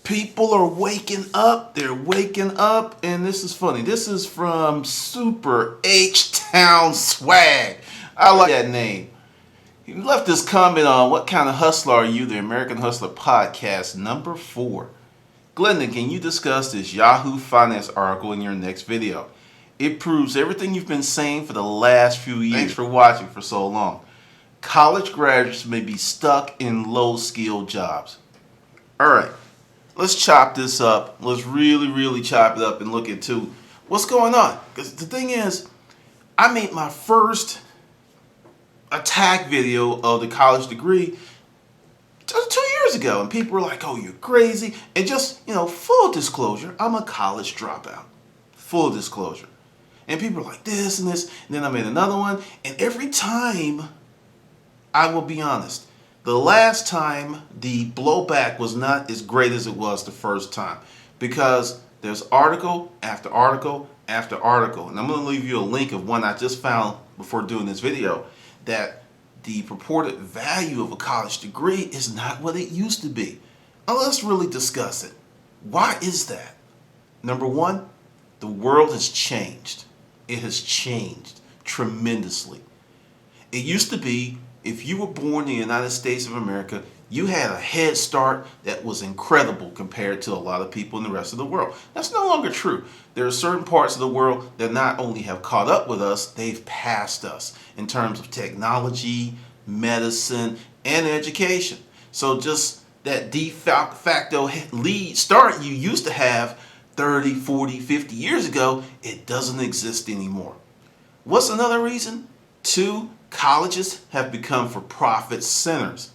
People are waking up. They're waking up, and this is funny. This is from Super H-Town Swag. I like that name. He left this comment on What Kind of Hustler Are You? The American Hustler Podcast, number 4. Glendon, can you discuss this Yahoo Finance article in your next video? It proves everything you've been saying for the last few years. Thanks for watching for so long. College graduates may be stuck in low-skilled jobs. All right, let's chop this up. Let's really chop it up and look into what's going on. Because the thing is, I made my first attack video of the college degree just 2 years ago, and people were like, oh, you're crazy. And just, full disclosure, I'm a college dropout. Full disclosure. And people are like this and this, and then I made another one, and every time, I will be honest, the last time the blowback was not as great as it was the first time, because there's article after article after article, and I'm going to leave you a link of one I just found before doing this video, that the purported value of a college degree is not what it used to be. Now let's really discuss it. Why is that? Number one, the world has changed. It has changed tremendously. It used to be, if you were born in the United States of America, you had a head start that was incredible compared to a lot of people in the rest of the world. That's no longer true. There are certain parts of the world that not only have caught up with us, they've passed us in terms of technology, medicine, and education. So just that de facto lead start you used to have 30, 40, 50 years ago, it doesn't exist anymore. What's another reason? 2, colleges have become for-profit centers.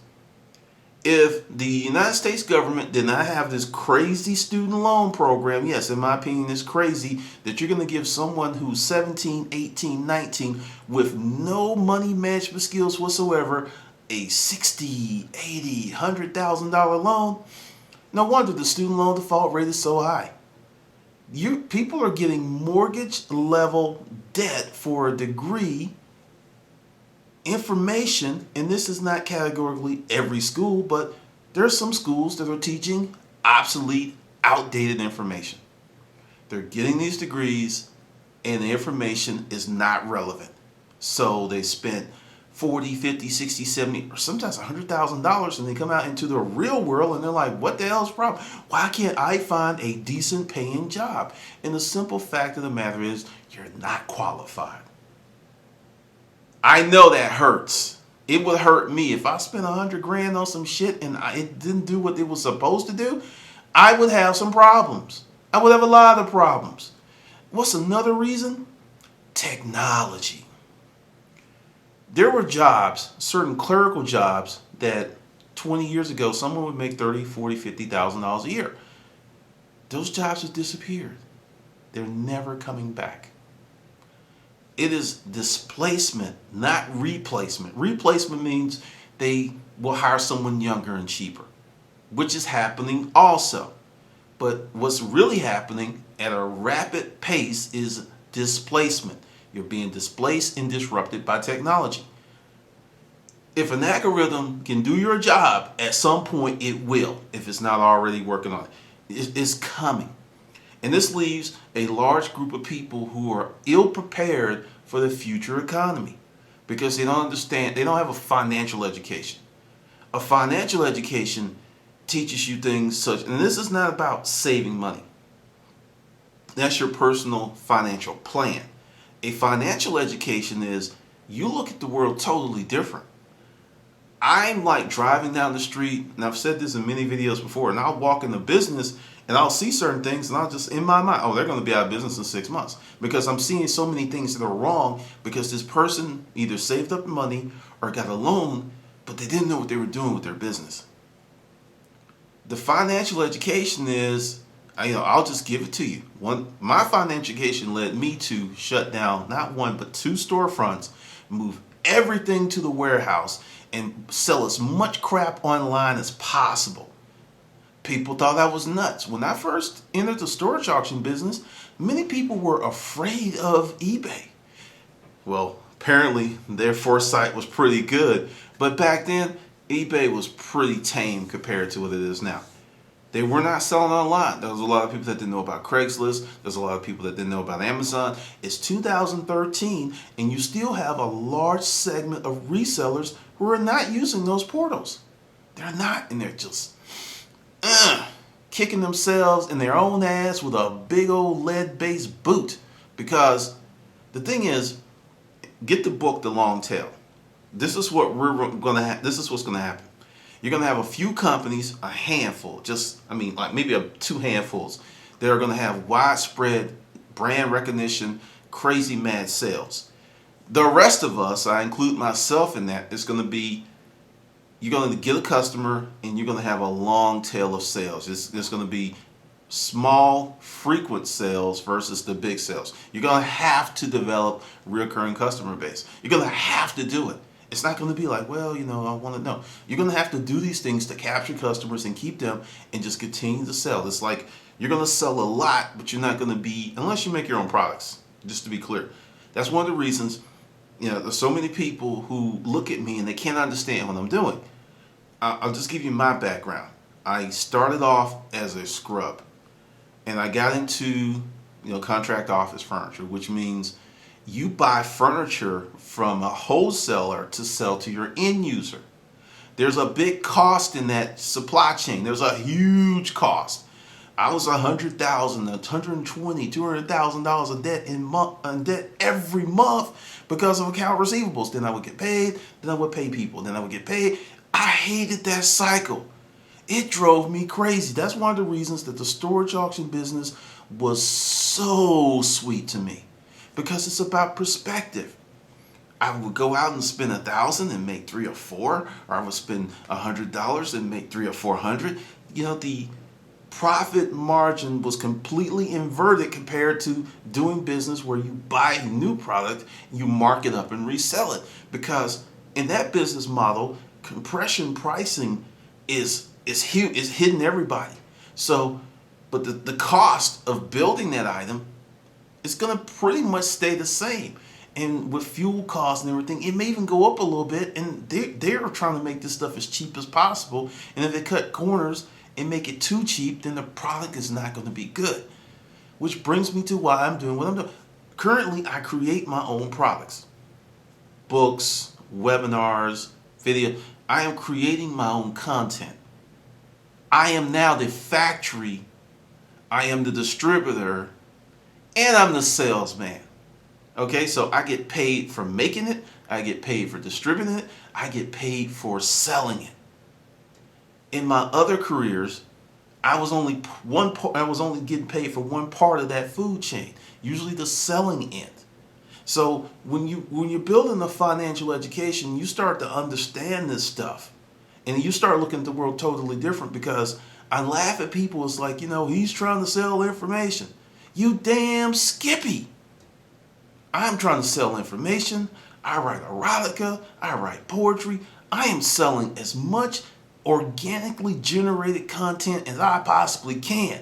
If the United States government did not have this crazy student loan program, yes, in my opinion, it's crazy that you're going to give someone who's 17, 18, 19 with no money management skills whatsoever a $60, $80, $100,000 loan. No wonder the student loan default rate is so high. People are getting mortgage level debt for a degree. Information, and this is not categorically every school, but there are some schools that are teaching obsolete, outdated information. They're getting these degrees and the information is not relevant. So they spent 40, 50, 60, 70, or sometimes $100,000, and they come out into the real world and they're like, what the hell's the problem? Why can't I find a decent paying job? And the simple fact of the matter is, you're not qualified. I know that hurts. It would hurt me if I spent $100,000 on some shit and it didn't do what it was supposed to do. I would have some problems. I would have a lot of problems. What's another reason? Technology. There were jobs, certain clerical jobs, that 20 years ago someone would make $30,000, $40,000, $50,000 a year. Those jobs have disappeared. They're never coming back. It is displacement, not replacement. Replacement means they will hire someone younger and cheaper, which is happening also. But what's really happening at a rapid pace is displacement. You're being displaced and disrupted by technology. If an algorithm can do your job, at some point it will, if it's not already working on it. It's coming. And this leaves a large group of people who are ill-prepared for the future economy because they don't understand, they don't have a financial education. A financial education teaches you things such, and this is not about saving money. That's your personal financial plan. A financial education is, you look at the world totally different. I'm like driving down the street, and I've said this in many videos before, and I'll walk into business and I'll see certain things and I'll just, in my mind, oh, they're going to be out of business in 6 months. Because I'm seeing so many things that are wrong because this person either saved up money or got a loan, but they didn't know what they were doing with their business. The financial education is, I'll just give it to you. My financial education led me to shut down not 1, but 2 storefronts, move everything to the warehouse, and sell as much crap online as possible. People thought I was nuts. When I first entered the storage auction business, many people were afraid of eBay. Well, apparently their foresight was pretty good, but back then eBay was pretty tame compared to what it is now. They were not selling online. There was a lot of people that didn't know about Craigslist. There's a lot of people that didn't know about Amazon. It's 2013, and you still have a large segment of resellers who are not using those portals. They're not, and they're just kicking themselves in their own ass with a big old lead-based boot. Because the thing is, get the book, The Long Tail. This is what we're gonna. This is what's gonna happen. You're gonna have a few companies, a handful, like maybe two handfuls, that are gonna have widespread brand recognition, crazy mad sales. The rest of us, I include myself in that, is gonna be, you're gonna get a customer and you're gonna have a long tail of sales. It's gonna be small, frequent sales versus the big sales. You're gonna have to develop recurring customer base. You're gonna have to do it. It's not going to be like, well, I want to know. You're going to have to do these things to capture customers and keep them and just continue to sell. It's like you're going to sell a lot, but you're not going to be, unless you make your own products, just to be clear. That's one of the reasons, there's so many people who look at me and they can't understand what I'm doing. I'll just give you my background. I started off as a scrub, and I got into, contract office furniture, which means you buy furniture from a wholesaler to sell to your end user. There's a big cost in that supply chain. There's a huge cost. I was $100,000, $120,000, $200,000 in debt every month because of account receivables. Then I would get paid. Then I would pay people. Then I would get paid. I hated that cycle. It drove me crazy. That's one of the reasons that the storage auction business was so sweet to me. Because it's about perspective. I would go out and spend $1,000 and make $300 or $400, or I would spend $100 and make $300 or $400. The profit margin was completely inverted compared to doing business where you buy a new product, you mark it up and resell it. Because in that business model, compression pricing is hitting everybody. So, but the cost of building that item, it's going to pretty much stay the same. And with fuel costs and everything, it may even go up a little bit. And they're trying to make this stuff as cheap as possible. And if they cut corners and make it too cheap, then the product is not going to be good. Which brings me to why I'm doing what I'm doing. Currently, I create my own products. Books, webinars, video. I am creating my own content. I am now the factory. I am the distributor. And I'm the salesman. Okay, so I get paid for making it. I get paid for distributing it. I get paid for selling it. In my other careers, I was only getting paid for one part of that food chain, usually the selling end. So when you're building a financial education, you start to understand this stuff, and you start looking at the world totally different. Because I laugh at people. It's like, he's trying to sell information. You damn Skippy. I'm trying to sell information. I write erotica. I write poetry. I am selling as much organically generated content as I possibly can.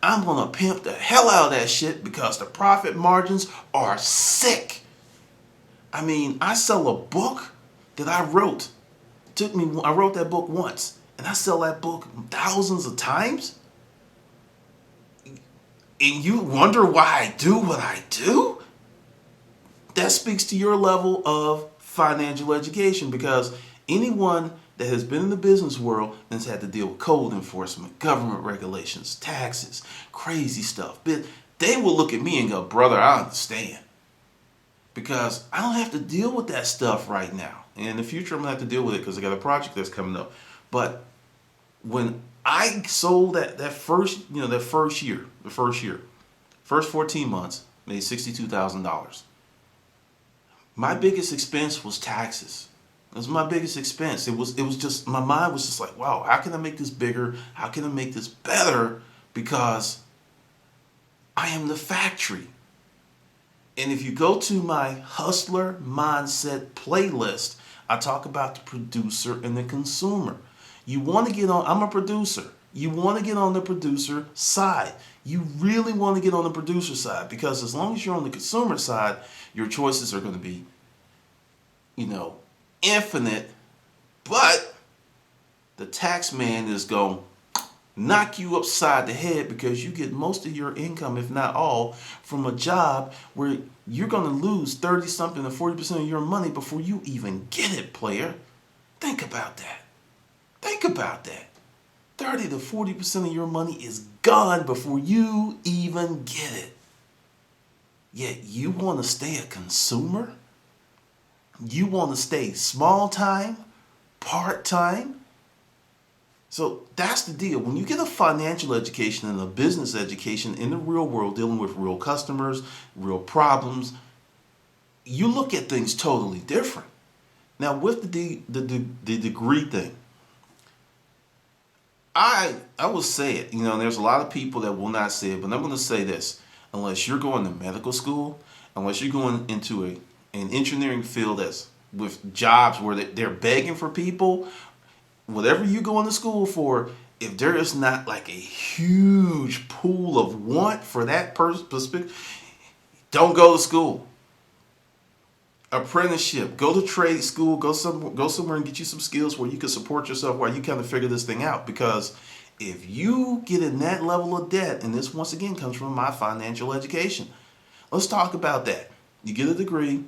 I'm going to pimp the hell out of that shit because the profit margins are sick. I sell a book that I wrote. I wrote that book once, and I sell that book thousands of times. And you wonder why I do what I do? That speaks to your level of financial education, because anyone that has been in the business world and has had to deal with code enforcement, government regulations, taxes, crazy stuff, they will look at me and go, brother, I understand. Because I don't have to deal with that stuff right now. And in the future, I'm going to have to deal with it because I got a project that's coming up. But when I sold that first year, first 14 months, made $62,000. My biggest expense was taxes. It was my biggest expense. It was just, my mind was just like, wow, how can I make this bigger? How can I make this better? Because I am the factory. And if you go to my Hustler Mindset playlist, I talk about the producer and the consumer. You want to get on, I'm a producer. You want to get on the producer side. You really want to get on the producer side, because as long as you're on the consumer side, your choices are going to be, infinite. But the tax man is going, knock you upside the head because you get most of your income, if not all, from a job where you're going to lose 30 something to 40% of your money before you even get it, player. Think about that. Think about that. 30 to 40% of your money is gone before you even get it. Yet you want to stay a consumer? You want to stay small time, part time? So that's the deal. When you get a financial education and a business education in the real world, dealing with real customers, real problems, you look at things totally different. Now, with the degree thing, I will say it. You know, there's a lot of people that will not say it, but I'm going to say this: unless you're going to medical school, unless you're going into an engineering field that's with jobs where they're begging for people, whatever you go into school for, if there is not like a huge pool of want for that person, don't go to school. Apprenticeship, go to trade school, go somewhere and get you some skills where you can support yourself while you kind of figure this thing out. Because if you get in that level of debt, and this once again comes from my financial education, let's talk about that. You get a degree,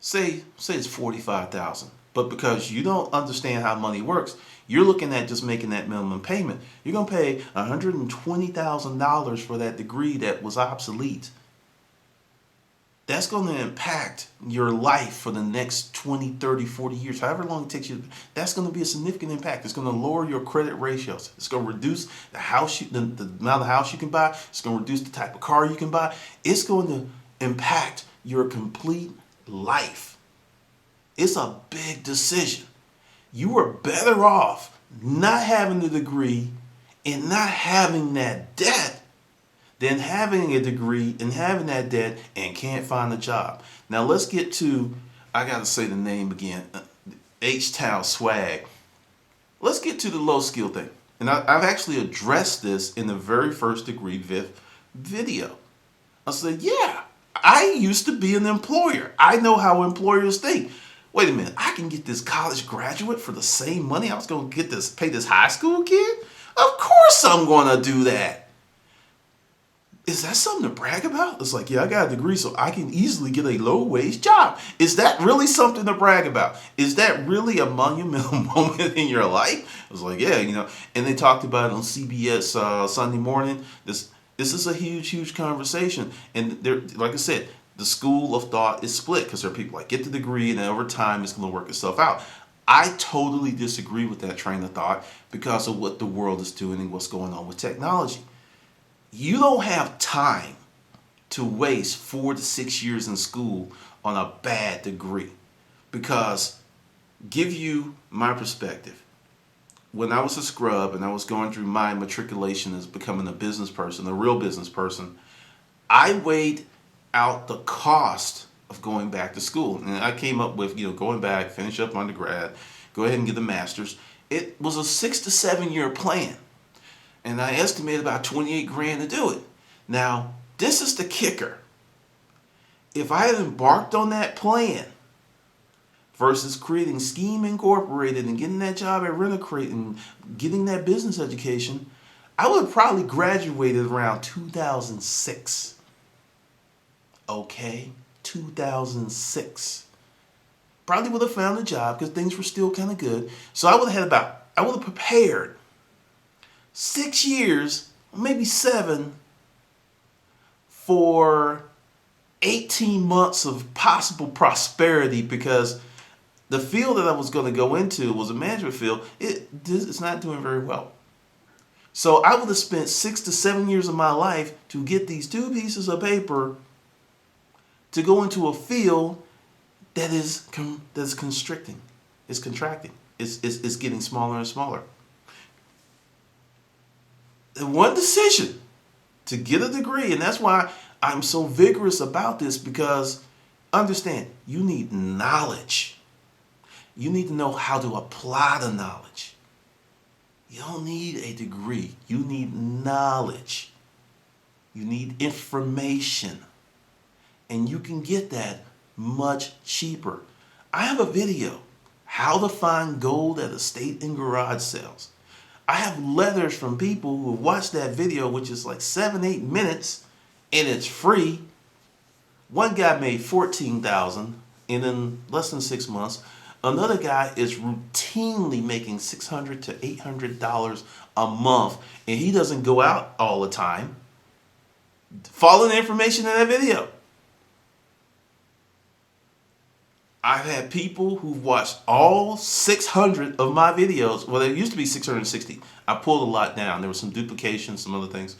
say it's 45,000, but because you don't understand how money works, you're looking at just making that minimum payment. You're gonna pay $120,000 for that degree that was obsolete. That's going to impact your life for the next 20, 30, 40 years, however long it takes you. That's going to be a significant impact. It's going to lower your credit ratios. It's going to reduce the amount of house you can buy. It's going to reduce the type of car you can buy. It's going to impact your complete life. It's a big decision. You are better off not having the degree and not having that debt than having a degree and having that debt and can't find a job. Now let's get to, I gotta say the name again, H-Town Swag. Let's get to the low skill thing. And I've actually addressed this in the very first degree video. I said, yeah, I used to be an employer. I know how employers think. Wait a minute, I can get this college graduate for the same money I was gonna pay this high school kid? Of course I'm gonna do that. Is that something to brag about? It's like, yeah, I got a degree so I can easily get a low-wage job. Is that really something to brag about? Is that really a monumental moment in your life? I was like, yeah, you know. And they talked about it on CBS Sunday morning. This is a huge conversation. And there, like I said, the school of thought is split because there are people like, get the degree and then over time it's going to work itself out. I totally disagree with that train of thought because of what the world is doing and what's going on with technology. You don't have time to waste 4 to 6 years in school on a bad degree. Because, give you my perspective. When I was a scrub and I was going through my matriculation as becoming a business person, a real business person, I weighed out the cost of going back to school. And I came up with, going back, finish up undergrad, go ahead and get a master's. It was a 6 to 7 year plan. And I estimated about 28 grand to do it. Now, this is the kicker. If I had embarked on that plan versus creating Scheme Incorporated and getting that job at Rent-A-Crate and getting that business education, I would have probably graduated around 2006. Okay, 2006. Probably would have found a job because things were still kind of good. So I would have prepared 6 years, maybe 7, for 18 months of possible prosperity because the field that I was going to go into was a management field. It's not doing very well. So I would have spent 6 to 7 years of my life to get these 2 pieces of paper to go into a field that is constricting. It's contracting. It's getting smaller and smaller. One decision to get a degree, and that's why I'm so vigorous about this, because understand, you need knowledge. You need to know how to apply the knowledge. You don't need a degree. You need knowledge. You need information. And you can get that much cheaper. I have a video, how to find gold at estate and garage sales. I have letters from people who watched that video, which is like 7-8 minutes, and it's free. One guy made 14,000 in less than 6 months. Another guy is routinely making $600 to $800 a month, and he doesn't go out all the time. Follow the information in that video. I've had people who've watched all 600 of my videos. Well, there used to be 660. I pulled a lot down. There was some duplication, some other things.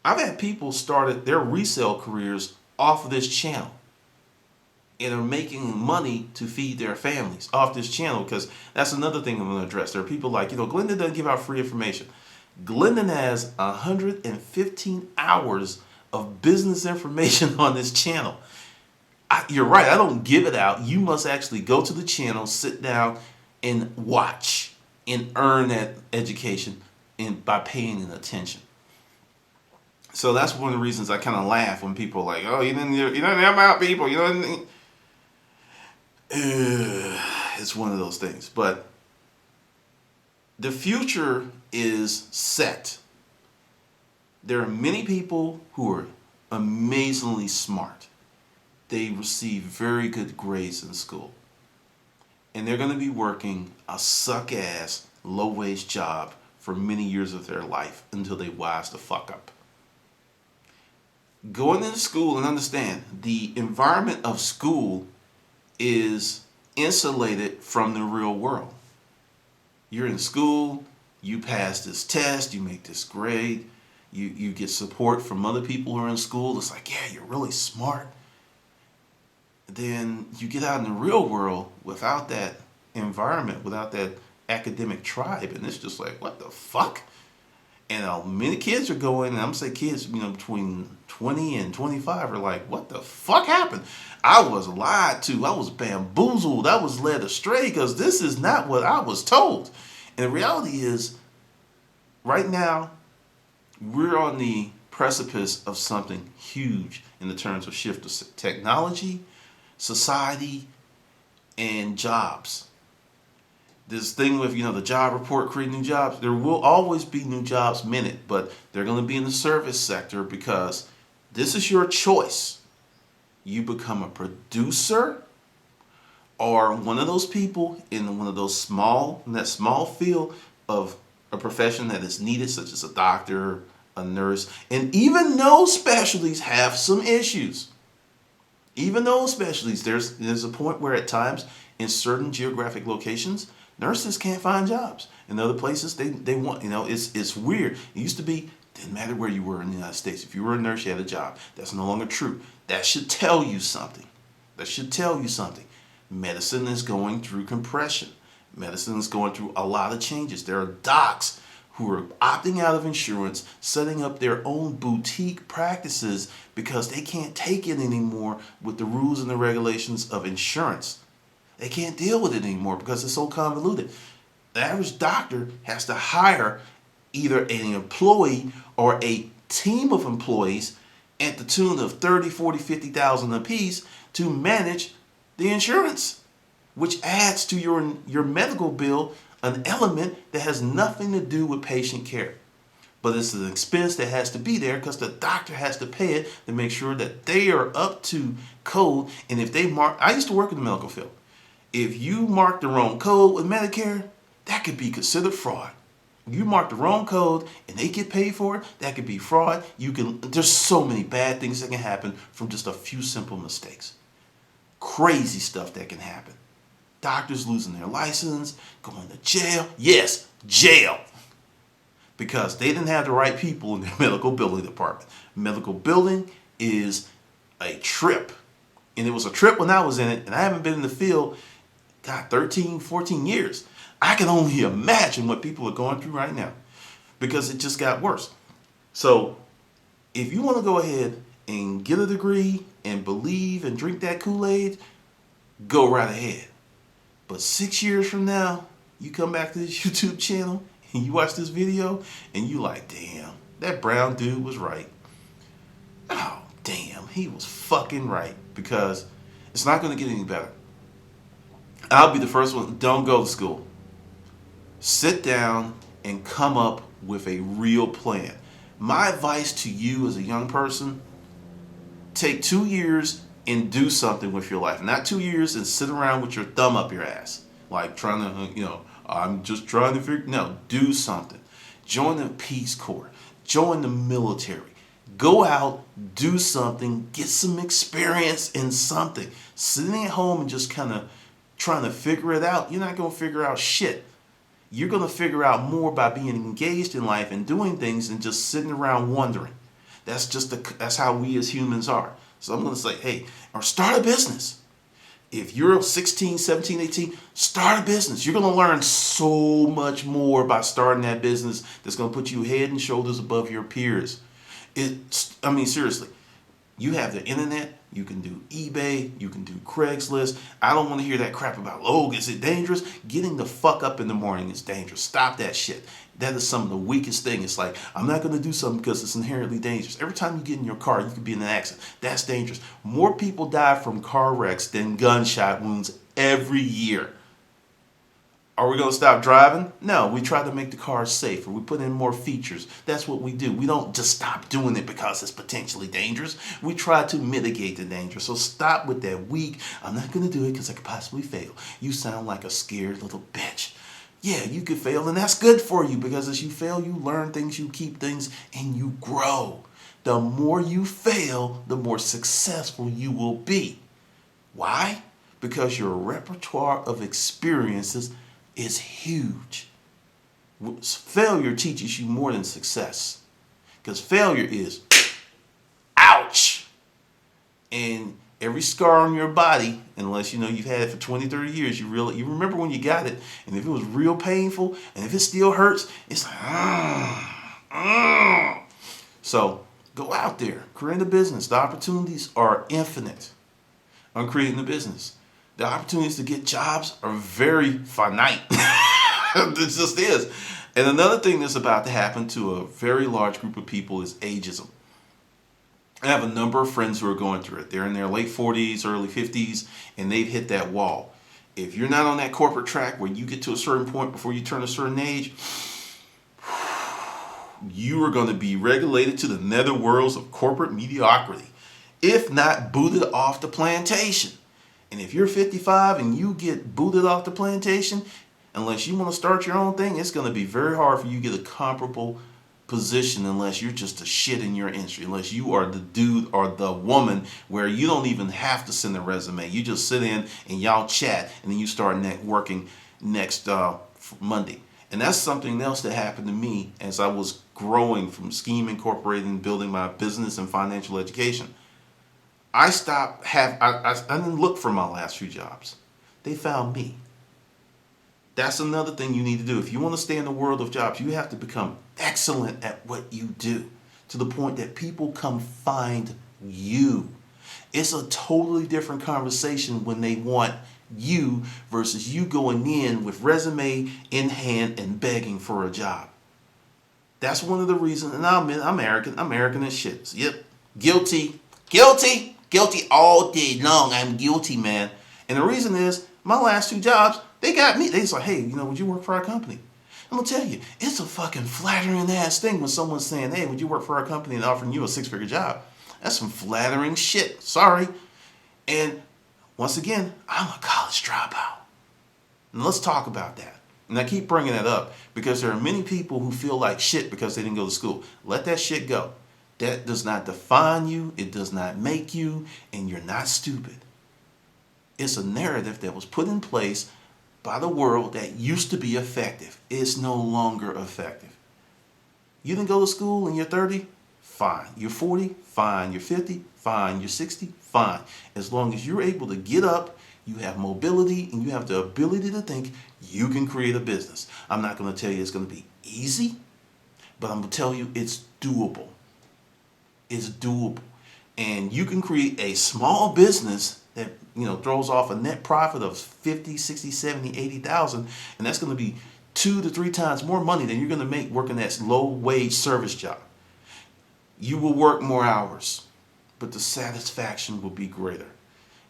I've had people started their resale careers off of this channel and are making money to feed their families off this channel, because that's another thing I'm going to address. There are people like, Glendon doesn't give out free information. Glendon has 115 hours of business information on this channel. You're right, I don't give it out. You must actually go to the channel, sit down, and watch and earn that education by paying attention. So that's one of the reasons I kind of laugh when people are like, "Oh, you didn't help out people." It's one of those things. But the future is set. There are many people who are amazingly smart. They receive very good grades in school. And they're going to be working a suck-ass, low-wage job for many years of their life until they wise the fuck up. Going into school and understand the environment of school is insulated from the real world. You're in school, you pass this test, you make this grade, you get support from other people who are in school. It's like, yeah, you're really smart. Then you get out in the real world without that environment, without that academic tribe, and it's just like, what the fuck? And many kids are going, and I'm saying kids, between 20 and 25 are like, what the fuck happened? I was lied to. I was bamboozled. I was led astray because this is not what I was told. And the reality is, right now, we're on the precipice of something huge in the terms of shift of technology, society, and jobs. This thing with, the job report creating new jobs, there will always be new jobs minute, but they're going to be in the service sector because this is your choice. You become a producer or one of those people in one of those in that small field of a profession that is needed, such as a doctor, a nurse, and even those specialties have some issues. Even those specialties, there's a point where at times in certain geographic locations, nurses can't find jobs. In other places, they want, it's weird. It used to be, didn't matter where you were in the United States. If you were a nurse, you had a job. That's no longer true. That should tell you something. Medicine is going through compression. Medicine is going through a lot of changes. There are docs who are opting out of insurance, setting up their own boutique practices because they can't take it anymore with the rules and the regulations of insurance. They can't deal with it anymore because it's so convoluted. The average doctor has to hire either an employee or a team of employees at the tune of 30, 40, 50,000 apiece to manage the insurance, which adds to your medical bill an element that has nothing to do with patient care. But it's an expense that has to be there because the doctor has to pay it to make sure that they are up to code. And if they I used to work in the medical field. If you mark the wrong code with Medicare, that could be considered fraud. You mark the wrong code and they get paid for it, that could be fraud. There's so many bad things that can happen from just a few simple mistakes. Crazy stuff that can happen. Doctors losing their license, going to jail. Yes, jail. Because they didn't have the right people in their medical billing department. Medical billing is a trip. And it was a trip when I was in it, and I haven't been in the field, 13, 14 years. I can only imagine what people are going through right now because it just got worse. So if you want to go ahead and get a degree and believe and drink that Kool-Aid, go right ahead. But 6 years from now, you come back to this YouTube channel and you watch this video and you like, damn, that brown dude was right. Oh, damn, he was fucking right, because it's not going to get any better. I'll be the first one. Don't go to school. Sit down and come up with a real plan. My advice to you as a young person: take 2 years and do something with your life. Not 2 years and sit around with your thumb up your ass, like trying to, I'm just trying to figure. No, do something. Join the Peace Corps. Join the military. Go out, do something, get some experience in something. Sitting at home and just kind of trying to figure it out, you're not going to figure out shit. You're going to figure out more by being engaged in life and doing things than just sitting around wondering. That's how we as humans are. So I'm going to say, hey, or start a business. If you're 16, 17, 18, start a business. You're going to learn so much more by starting that business that's going to put you head and shoulders above your peers. Seriously, you have the internet. You can do eBay. You can do Craigslist. I don't want to hear that crap about, oh, is it dangerous? Getting the fuck up in the morning is dangerous. Stop that shit. That is some of the weakest thing. It's like, I'm not going to do something because it's inherently dangerous. Every time you get in your car, you could be in an accident. That's dangerous. More people die from car wrecks than gunshot wounds every year. Are we going to stop driving? No, we try to make the cars safer. We put in more features. That's what we do. We don't just stop doing it because it's potentially dangerous. We try to mitigate the danger. So stop with that weak, I'm not going to do it because I could possibly fail. You sound like a scared little bitch. Yeah, you could fail, and that's good for you, because as you fail, you learn things, you keep things, and you grow. The more you fail, the more successful you will be. Why? Because your repertoire of experiences is huge. Failure teaches you more than success, because failure is ouch. And every scar on your body, unless you've had it for 20, 30 years, you remember when you got it, and if it was real painful, and if it still hurts, it's like, So go out there, create a business. The opportunities are infinite on creating a business. The opportunities to get jobs are very finite. It just is. And another thing that's about to happen to a very large group of people is ageism. I have a number of friends who are going through it. They're in their late 40s, early 50s, and they've hit that wall. If you're not on that corporate track where you get to a certain point before you turn a certain age, you are going to be regulated to the netherworlds of corporate mediocrity, if not booted off the plantation. And if you're 55 and you get booted off the plantation, unless you want to start your own thing, it's going to be very hard for you to get a comparable position, unless you're just a shit in your industry, unless you are the dude or the woman where you don't even have to send a resume. You just sit in and y'all chat, and then you start working next Monday. And that's something else that happened to me as I was growing from Scheme Incorporated and building my business and financial education. I didn't look for my last few jobs. They found me. That's another thing you need to do. If you want to stay in the world of jobs, you have to become excellent at what you do, to the point that people come find you. It's a totally different conversation when they want you versus you going in with resume in hand and begging for a job. That's one of the reasons, and I'm American as shit. Yep, guilty all day long. I'm guilty, man. And the reason is, my last two jobs, they got me. They just like, hey, would you work for our company? I'm gonna tell you, it's a fucking flattering ass thing when someone's saying, hey, would you work for our company, and offering you a 6-figure job. That's some flattering shit. Sorry. And once again, I'm a college dropout. And let's talk about that. And I keep bringing that up because there are many people who feel like shit because they didn't go to school. Let that shit go. That does not define you. It does not make you. And you're not stupid. It's a narrative that was put in place by the world that used to be effective. It's no longer effective. You didn't go to school and you're 30? Fine. You're 40? Fine. You're 50? Fine. You're 60? Fine. As long as you're able to get up, you have mobility, and you have the ability to think, you can create a business. I'm not going to tell you it's going to be easy, but I'm going to tell you it's doable. It's doable. And you can create a small business that throws off a net profit of 50, 60, 70, 80,000, and that's going to be 2 to 3 times more money than you're going to make working that low wage service job. You will work more hours, but the satisfaction will be greater.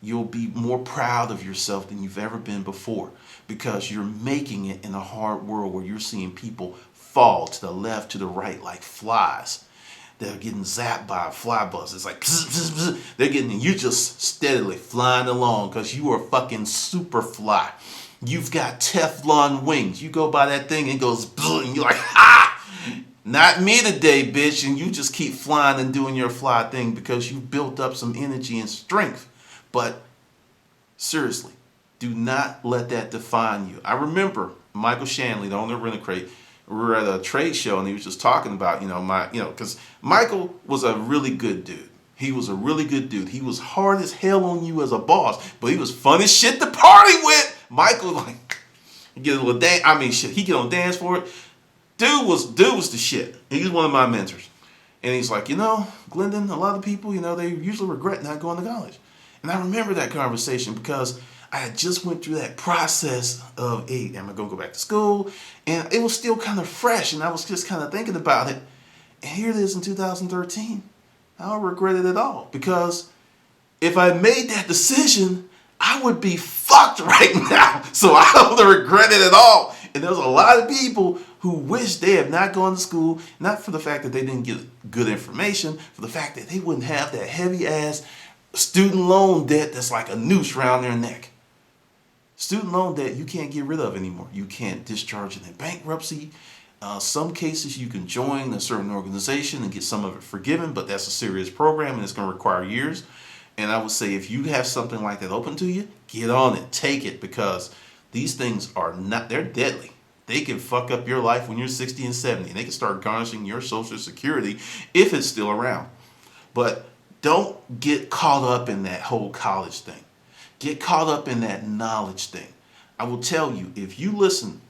you'll be more proud of yourself than you've ever been before, because you're making it in a hard world where you're seeing people fall to the left, to the right like flies. They're getting zapped by a fly buzz. It's like bzz, bzz, bzz. They're getting, you just steadily flying along because you are fucking super fly. You've got Teflon wings. You go by that thing and it goes bzz, and you're like, ha! Not me today, bitch. And you just keep flying and doing your fly thing because you've built up some energy and strength. But seriously, do not let that define you. I remember Michael Shanley, the owner of Rent-A-Crate, we were at a trade show and he was just talking about, because Michael was a really good dude. He was a really good dude. He was hard as hell on you as a boss, but he was fun as shit to party with. Michael, like, get a little dance. I mean, shit, he get on dance for it. Dude was the shit. He was one of my mentors. And he's like, Glendon, a lot of people, they usually regret not going to college. And I remember that conversation because I had just went through that process of, hey, am I going to go back to school? And it was still kind of fresh, and I was just kind of thinking about it. And here it is in 2013. I don't regret it at all, because if I made that decision, I would be fucked right now. So I don't regret it at all. And there's a lot of people who wish they had not gone to school, not for the fact that they didn't get good information, for the fact that they wouldn't have that heavy ass student loan debt that's like a noose around their neck. Student loan debt you can't get rid of anymore. You can't discharge it in bankruptcy. Some cases you can join a certain organization and get some of it forgiven, but that's a serious program and it's going to require years. And I would say if you have something like that open to you, get on it, take it, because these things are not, they're deadly. They can fuck up your life when you're 60 and 70, and they can start garnishing your Social Security if it's still around. But don't get caught up in that whole college thing. Get caught up in that knowledge thing. I will tell you, if you listen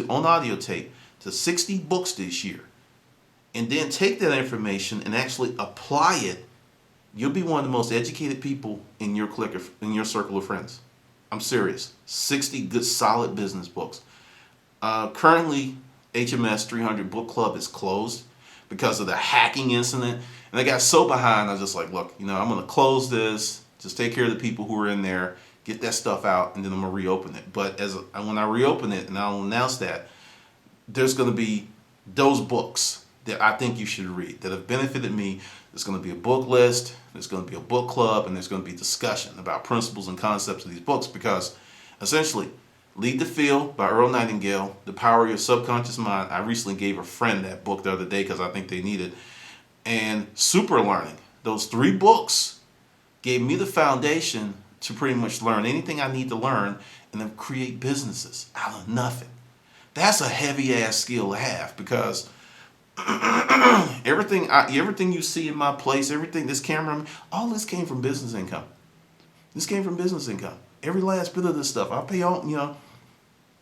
on audio tape to 60 books this year, and then take that information and actually apply it, you'll be one of the most educated people in your circle of friends. I'm serious. 60 good, solid business books. Currently, HMS 300 Book Club is closed because of the hacking incident. And I got so behind, I was just like, look, I'm going to close this. Just take care of the people who are in there. Get that stuff out, and then I'm going to reopen it. But when I reopen it, and I'll announce that, there's going to be those books that I think you should read that have benefited me. There's going to be a book list, there's going to be a book club, and there's going to be discussion about principles and concepts of these books, because essentially, Lead the Field by Earl Nightingale, The Power of Your Subconscious Mind. I recently gave a friend that book the other day because I think they need it. And Super Learning. Those 3 books gave me the foundation to pretty much learn anything I need to learn and then create businesses out of nothing. That's a heavy ass skill to have, because everything you see in my place, everything, this camera, all this came from business income. This came from business income. Every last bit of this stuff, I pay on,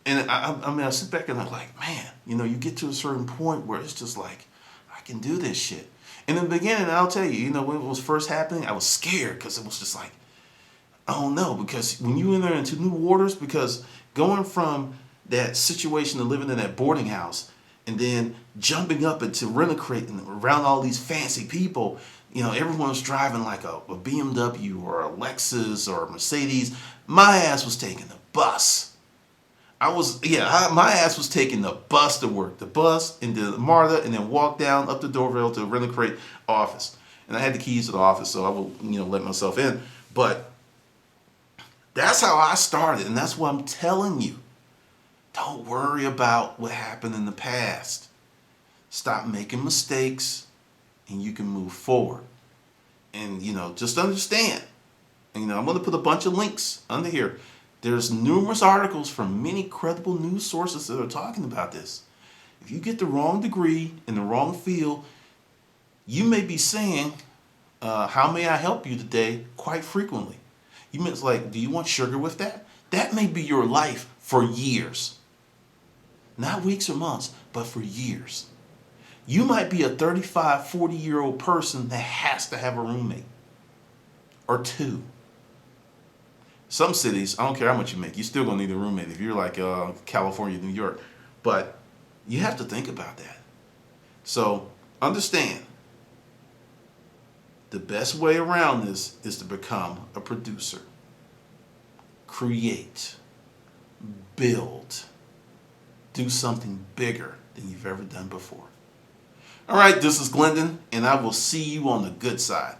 and I sit back and I'm like, man, you get to a certain point where it's just like, I can do this shit. And in the beginning, I'll tell you, when it was first happening, I was scared because it was just like, I don't know, because when you enter into new waters, because going from that situation of living in that boarding house and then jumping up into Rent-A-Crate and around all these fancy people, everyone's driving like a BMW or a Lexus or a Mercedes. My ass was taking the bus. My ass was taking the bus to work. The bus into MARTA, and then walk down up the doorbell to the Rent-A-Crate office. And I had the keys to the office, so I will, let myself in. But that's how I started, and that's what I'm telling you. Don't worry about what happened in the past. Stop making mistakes, and you can move forward. And, just understand. And, I'm going to put a bunch of links under here. There's numerous articles from many credible news sources that are talking about this. If you get the wrong degree in the wrong field, you may be saying, how may I help you today, quite frequently. You mean, it's like, do you want sugar with that? That may be your life for years. Not weeks or months, but for years. You might be a 35, 40-year-old person that has to have a roommate or 2. Some cities, I don't care how much you make, you're still going to need a roommate if you're like California, New York. But you have to think about that. So understand, the best way around this is to become a producer. create, build, do something bigger than you've ever done before. All right, this is Glendon, and I will see you on the good side.